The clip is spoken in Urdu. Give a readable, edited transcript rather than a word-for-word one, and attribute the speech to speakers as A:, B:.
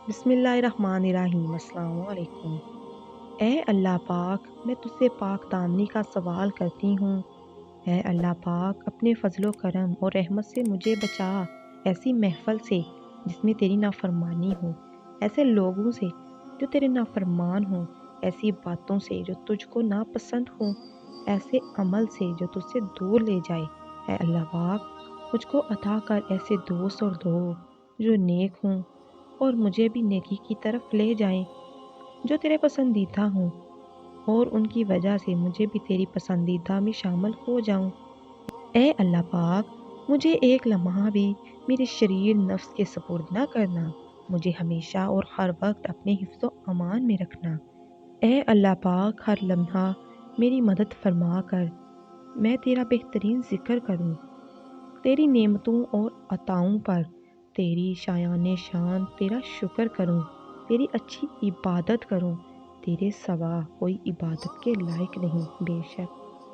A: بسم اللہ الرحمن الرحیم۔ السلام علیکم۔ اے اللہ پاک، میں تجھ سے پاک دامنی کا سوال کرتی ہوں۔ اے اللہ پاک، اپنے فضل و کرم اور رحمت سے مجھے بچا، ایسی محفل سے جس میں تیری نافرمانی ہو، ایسے لوگوں سے جو تیرے نافرمان ہوں، ایسی باتوں سے جو تجھ کو ناپسند ہوں، ایسے عمل سے جو تجھ سے دور لے جائے۔ اے اللہ پاک، مجھ کو عطا کر ایسے دوست اور دوست جو نیک ہوں اور مجھے بھی نیکی کی طرف لے جائیں، جو تیرے پسندیدہ ہوں اور ان کی وجہ سے مجھے بھی تیری پسندیدہ میں شامل ہو جاؤں۔ اے اللہ پاک، مجھے ایک لمحہ بھی میرے شریر نفس کے سپرد نہ کرنا، مجھے ہمیشہ اور ہر وقت اپنے حفظ و امان میں رکھنا۔ اے اللہ پاک، ہر لمحہ میری مدد فرما کر میں تیرا بہترین ذکر کروں، تیری نعمتوں اور عطاؤں پر تیری شایان شان تیرا شکر کروں، تیری اچھی عبادت کروں، تیرے سوا کوئی عبادت کے لائق نہیں بے شک۔